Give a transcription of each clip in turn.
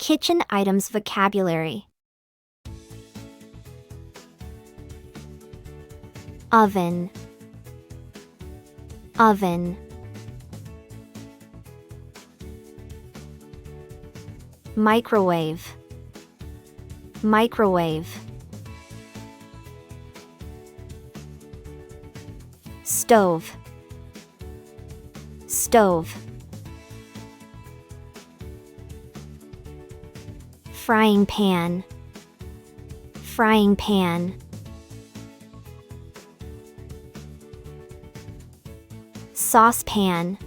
Kitchen items vocabulary. Oven, oven. Microwave, microwave. Stove, stove. Frying pan, frying pan. Saucepan,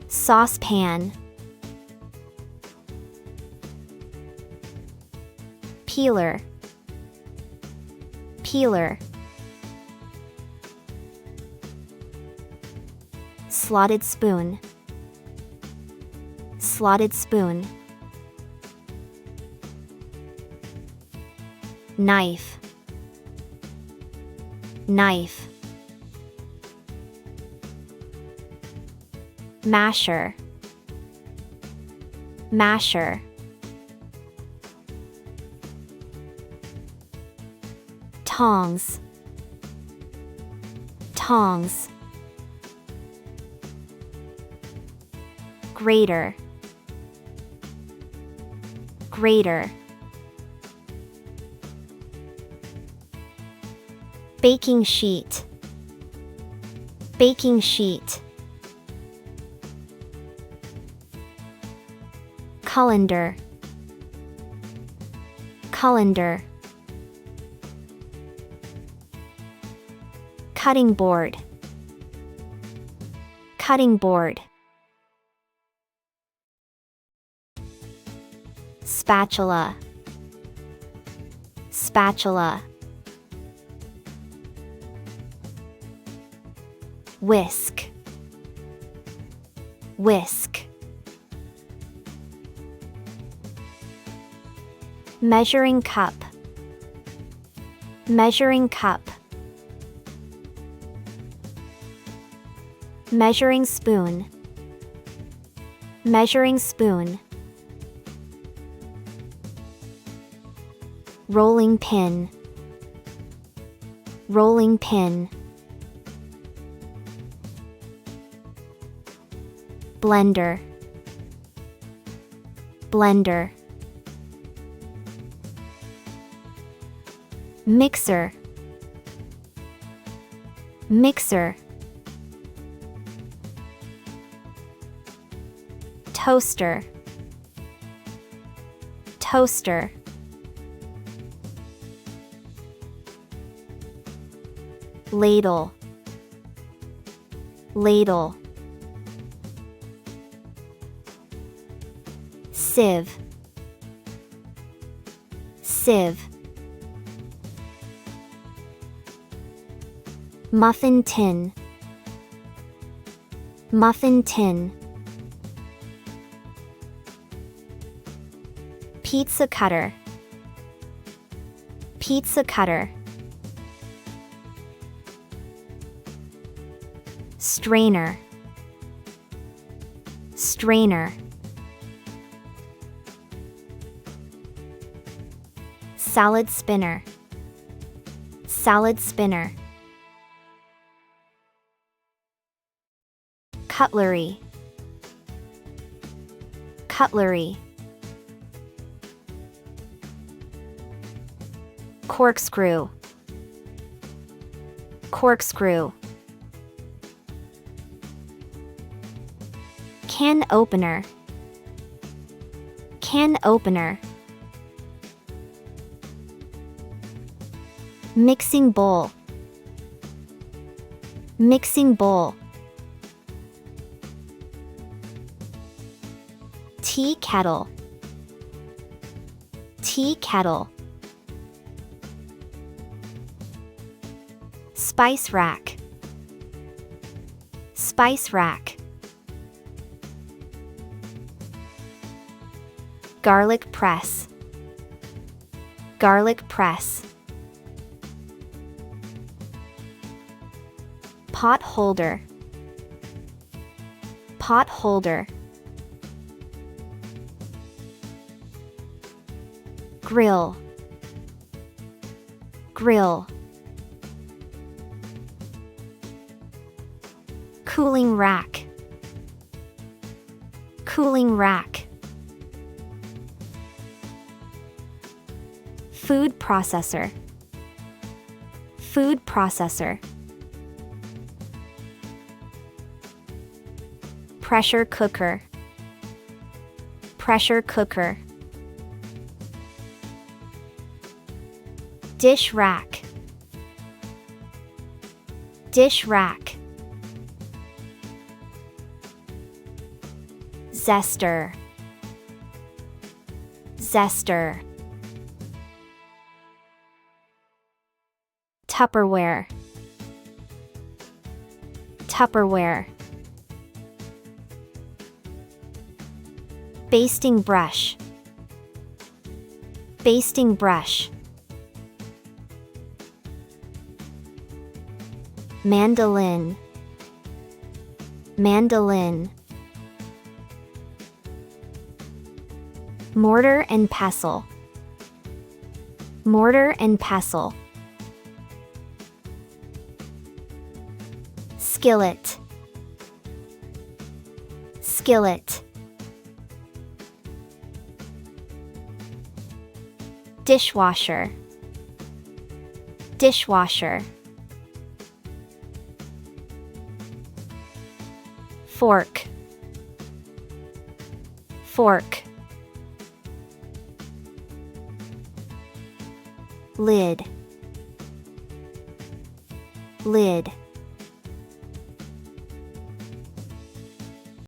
saucepan. Peeler, peeler. Slotted spoon, slotted spoon. Knife, knife. Masher, masher. Tongs, tongs. Grater, grater. Baking sheet, baking sheet. Colander, colander. Cutting board, cutting board. Spatula, spatula. Whisk, whisk. Measuring cup, measuring cup. Measuring spoon, measuring spoon. Rolling pin, rolling pin. Blender, blender. Mixer, mixer. Toaster, toaster. Ladle, ladle. Sieve, sieve. Muffin tin, muffin tin. Pizza cutter, pizza cutter. Strainer, strainer. Salad spinner, salad spinner. Cutlery, cutlery. Corkscrew, corkscrew. Can opener, can opener. Mixing bowl, mixing bowl. Tea kettle, tea kettle. Spice rack, spice rack. Garlic press, garlic press. Pot holder, pot holder. grill, grill. Cooling rack, cooling rack. Food processor, food processor. Pressure cooker, pressure cooker. Dish rack, dish rack. Zester, zester. Tupperware, Tupperware. Basting brush, basting brush. Mandolin, mandolin. Mortar and pestle, mortar and pestle. Skillet, skillet. Dishwasher, dishwasher. Fork, fork. Lid, lid.